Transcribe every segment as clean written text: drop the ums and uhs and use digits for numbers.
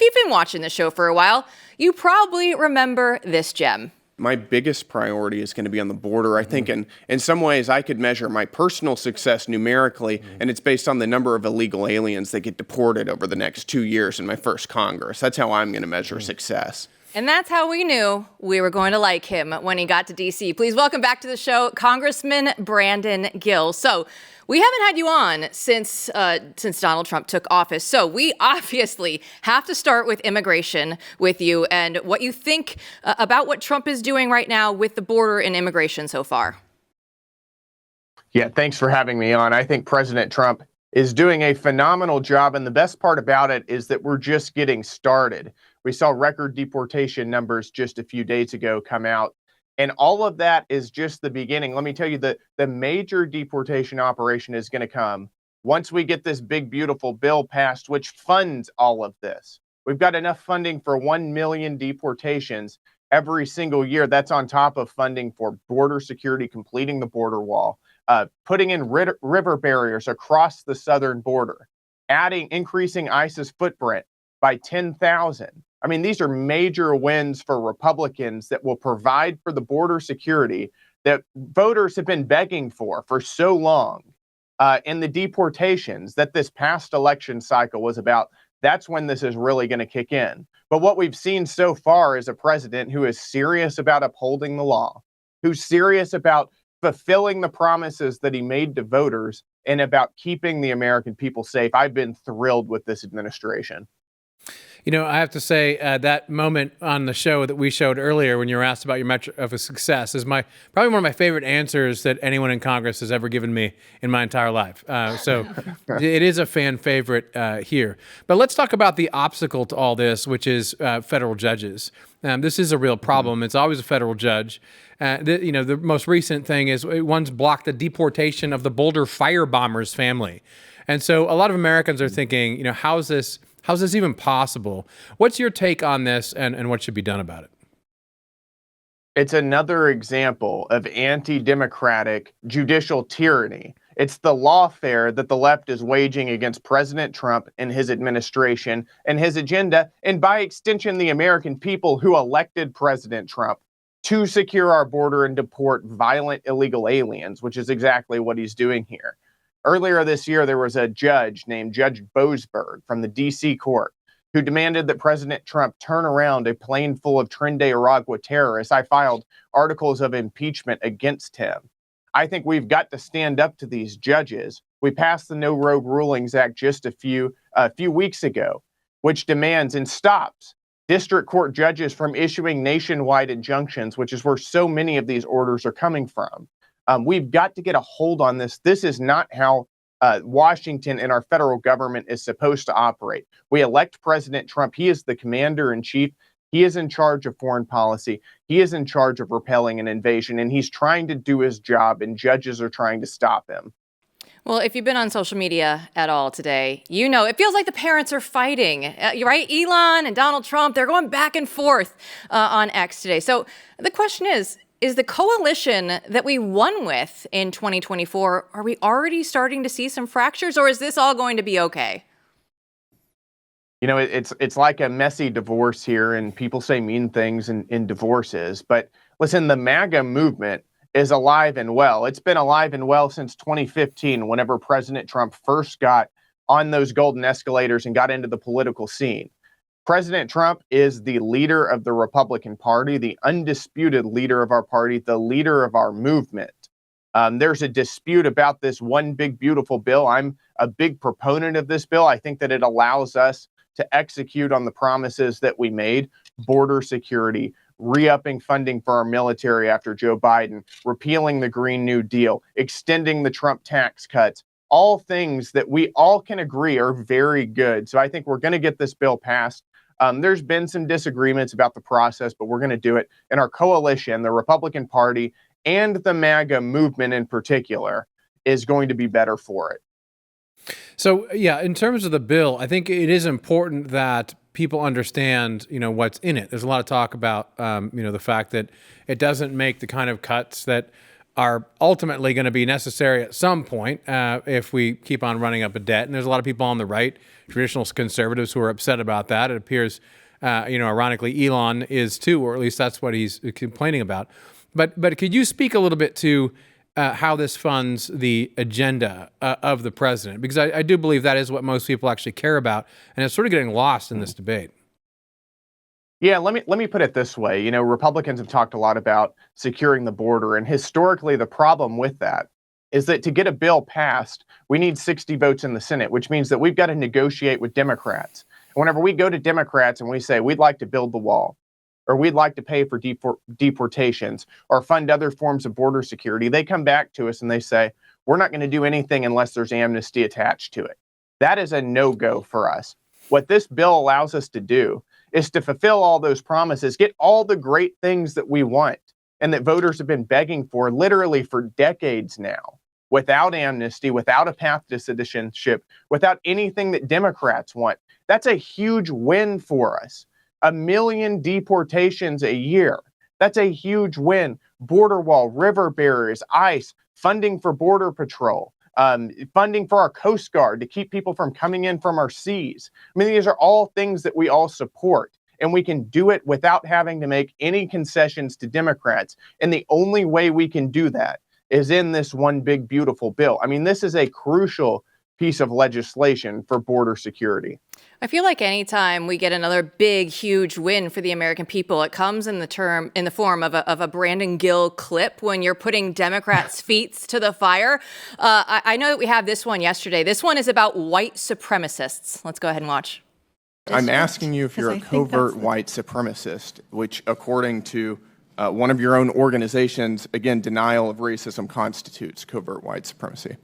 you've been watching the show for a while, you probably remember this gem. My biggest priority is going to be on the border. I think in some ways I could measure my personal success numerically, and it's based on the number of illegal aliens that get deported over the next 2 years in my first Congress. That's how I'm going to measure success. And that's how we knew we were going to like him when he got to D.C. Please welcome back to the show, Congressman Brandon Gill. So we haven't had you on since Donald Trump took office. So we obviously have to start with immigration with you and what you think about what Trump is doing right now with the border and immigration so far. Yeah, thanks for having me on. I think President Trump is doing a phenomenal job. And the best part about it is that we're just getting started. We saw record deportation numbers just a few days ago come out. And all of that is just the beginning. Let me tell you, the major deportation operation is going to come once we get this big, beautiful bill passed, which funds all of this. We've got enough funding for 1 million deportations every single year. That's on top of funding for border security, completing the border wall, putting in river barriers across the southern border, increasing ISIS footprint by 10,000. I mean, these are major wins for Republicans that will provide for the border security that voters have been begging for so long. And the deportations that this past election cycle was about, that's when this is really going to kick in. But what we've seen so far is a president who is serious about upholding the law, who's serious about fulfilling the promises that he made to voters and about keeping the American people safe. I've been thrilled with this administration. You know, I have to say that moment on the show that we showed earlier when you were asked about your metric of a success is probably one of my favorite answers that anyone in Congress has ever given me in my entire life. So it is a fan favorite here. But let's talk about the obstacle to all this, which is federal judges. This is a real problem. It's always a federal judge. The most recent thing is one's blocked the deportation of the Boulder firebomber's family. And so a lot of Americans are thinking, how's this even possible? What's your take on this and what should be done about it? It's another example of anti-democratic judicial tyranny. It's the lawfare that the left is waging against President Trump and his administration and his agenda, and by extension, the American people who elected President Trump to secure our border and deport violent illegal aliens, which is exactly what he's doing here. Earlier this year, there was a judge named Judge Boasberg from the D.C. court who demanded that President Trump turn around a plane full of Tren de Aragua terrorists. I filed articles of impeachment against him. I think we've got to stand up to these judges. We passed the No Rogue Rulings Act just a few weeks ago, which demands and stops district court judges from issuing nationwide injunctions, which is where so many of these orders are coming from. We've got to get a hold on this. This is not how Washington and our federal government is supposed to operate. We elect President Trump. He is the commander in chief. He is in charge of foreign policy. He is in charge of repelling an invasion, and he's trying to do his job, and judges are trying to stop him. Well, if you've been on social media at all today, it feels like the parents are fighting. You're right, Elon and Donald Trump, they're going back and forth on X today. So the question is the coalition that we won with in 2024, are we already starting to see some fractures, or is this all going to be okay? It's like a messy divorce here, and people say mean things in divorces. But listen, the MAGA movement is alive and well. It's been alive and well since 2015, whenever President Trump first got on those golden escalators and got into the political scene. President Trump is the leader of the Republican Party, the undisputed leader of our party, the leader of our movement. There's a dispute about this one big, beautiful bill. I'm a big proponent of this bill. I think that it allows us to execute on the promises that we made: border security, re-upping funding for our military after Joe Biden, repealing the Green New Deal, extending the Trump tax cuts, all things that we all can agree are very good. So I think we're going to get this bill passed. There's been some disagreements about the process, but we're going to do it. And our coalition, the Republican Party and the MAGA movement in particular, is going to be better for it. So, yeah, in terms of the bill, I think it is important that people understand, what's in it. There's a lot of talk about, the fact that it doesn't make the kind of cuts that are ultimately going to be necessary at some point if we keep on running up a debt. And there's a lot of people on the right, traditional conservatives, who are upset about that. It appears, ironically, Elon is too, or at least that's what he's complaining about. But could you speak a little bit to how this funds the agenda of the president? Because I do believe that is what most people actually care about, and it's sort of getting lost in this debate. Yeah, let me put it this way. You know, Republicans have talked a lot about securing the border, and historically the problem with that is that to get a bill passed, we need 60 votes in the Senate, which means that we've got to negotiate with Democrats. And whenever we go to Democrats and we say we'd like to build the wall, or we'd like to pay for deportations, or fund other forms of border security, they come back to us and they say, we're not going to do anything unless there's amnesty attached to it. That is a no-go for us. What this bill allows us to do is to fulfill all those promises, get all the great things that we want and that voters have been begging for literally for decades now, without amnesty, without a path to citizenship, without anything that Democrats want. That's a huge win for us. 1 million deportations a year. That's a huge win. Border wall, river barriers, ICE, funding for Border Patrol, funding for our Coast Guard to keep people from coming in from our seas. I mean, these are all things that we all support, and we can do it without having to make any concessions to Democrats. And the only way we can do that is in this one big, beautiful bill. I mean, this is a crucial piece of legislation for border security. I feel like anytime we get another big, huge win for the American people, it comes in the form of a Brandon Gill clip when you're putting Democrats' feet to the fire. I know that we have this one yesterday. This one is about white supremacists. Let's go ahead and watch. I'm asking you if you're a covert white supremacist, which, according to one of your own organizations, again, denial of racism constitutes covert white supremacy.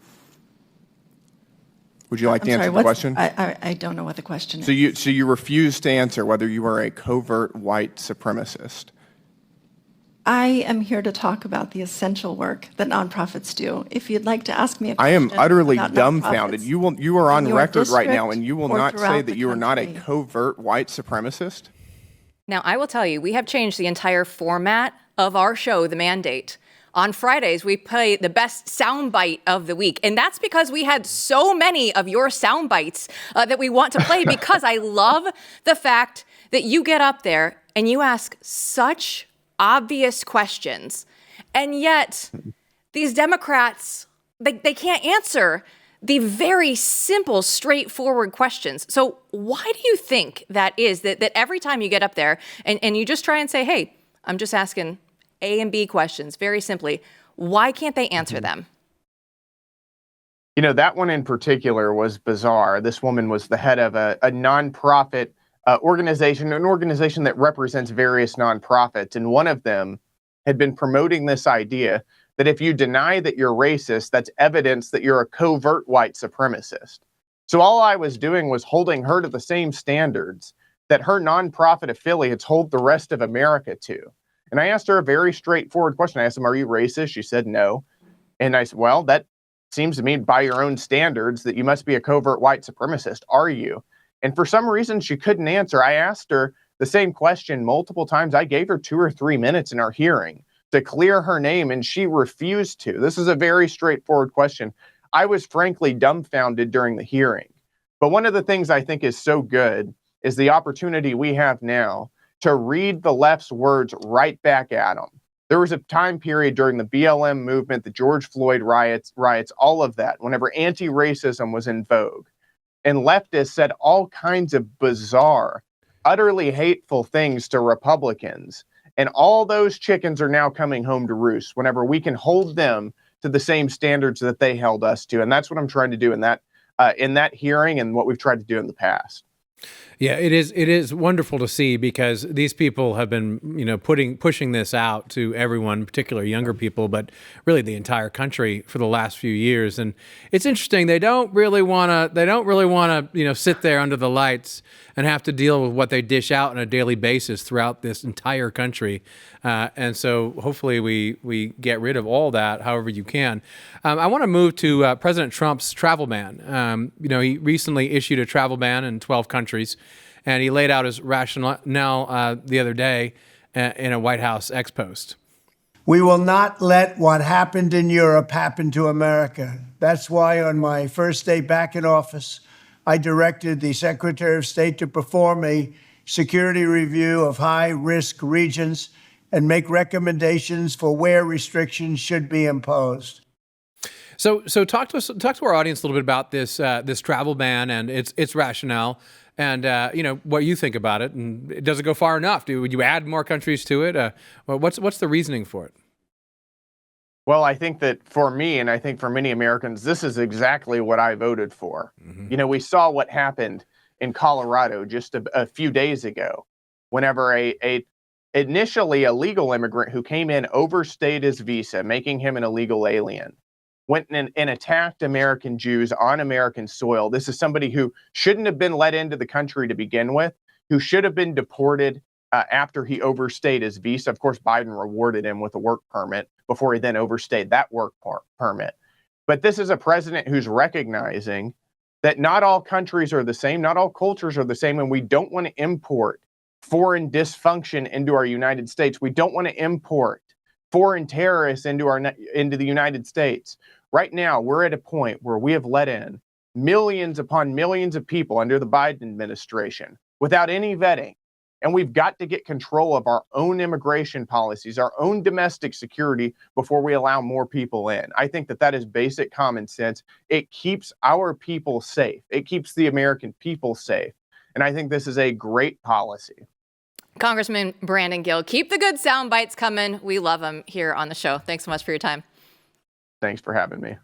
Would you like to answer the question? I don't know what the question is. So you refuse to answer whether you are a covert white supremacist. I am here to talk about the essential work that nonprofits do. If you'd like to ask me a I question am utterly about dumbfounded. nonprofits You are on in your record right now, district and you will or not say throughout that the you are not a country. covert white supremacist? Now, I will tell you, we have changed the entire format of our show, The Mandate. On Fridays, we play the best soundbite of the week. And that's because we had so many of your sound bites that we want to play, because I love the fact that you get up there and you ask such obvious questions. And yet these Democrats, they can't answer the very simple, straightforward questions. So why do you think that is, that every time you get up there and you just try and say, hey, I'm just asking A and B questions, very simply, why can't they answer them? You know, that one in particular was bizarre. This woman was the head of a nonprofit organization, an organization that represents various nonprofits. And one of them had been promoting this idea that if you deny that you're racist, that's evidence that you're a covert white supremacist. So all I was doing was holding her to the same standards that her nonprofit affiliates hold the rest of America to. And I asked her a very straightforward question. I asked them, are you racist? She said no. And I said, well, that seems to me by your own standards that you must be a covert white supremacist. Are you? And for some reason, she couldn't answer. I asked her the same question multiple times. I gave her 2 or 3 minutes in our hearing to clear her name, and she refused to. This is a very straightforward question. I was frankly dumbfounded during the hearing. But one of the things I think is so good is the opportunity we have now to read the left's words right back at them. There was a time period during the BLM movement, the George Floyd riots, all of that, whenever anti-racism was in vogue. And leftists said all kinds of bizarre, utterly hateful things to Republicans. And all those chickens are now coming home to roost whenever we can hold them to the same standards that they held us to. And that's what I'm trying to do in that hearing, and what we've tried to do in the past. Yeah, it is wonderful to see, because these people have been, pushing this out to everyone, particularly younger people, but really the entire country for the last few years. And it's interesting, they don't really want to sit there under the lights and have to deal with what they dish out on a daily basis throughout this entire country. And so hopefully we get rid of all that however you can. I want to move to President Trump's travel ban. He recently issued a travel ban in 12 countries, and he laid out his rationale the other day in a White House ex post. We will not let what happened in Europe happen to America. That's why on my first day back in office, I directed the Secretary of State to perform a security review of high-risk regions and make recommendations for where restrictions should be imposed. So talk to our audience a little bit about this travel ban and its rationale, and what you think about it. And does it go far enough? Would you add more countries to it? What's the reasoning for it? Well, I think that for me, and I think for many Americans, this is exactly what I voted for. Mm-hmm. We saw what happened in Colorado just a few days ago, whenever a initially a legal immigrant who came in overstayed his visa, making him an illegal alien, went and attacked American Jews on American soil. This is somebody who shouldn't have been let into the country to begin with, who should have been deported after he overstayed his visa. Of course, Biden rewarded him with a work permit before he then overstayed that work permit. But this is a president who's recognizing that not all countries are the same, not all cultures are the same, and we don't want to import foreign dysfunction into our United States. We don't want to import foreign terrorists into the United States. Right now, we're at a point where we have let in millions upon millions of people under the Biden administration without any vetting. And we've got to get control of our own immigration policies, our own domestic security before we allow more people in. I think that is basic common sense. It keeps our people safe. It keeps the American people safe. And I think this is a great policy. Congressman Brandon Gill, keep the good sound bites coming. We love them here on the show. Thanks so much for your time. Thanks for having me.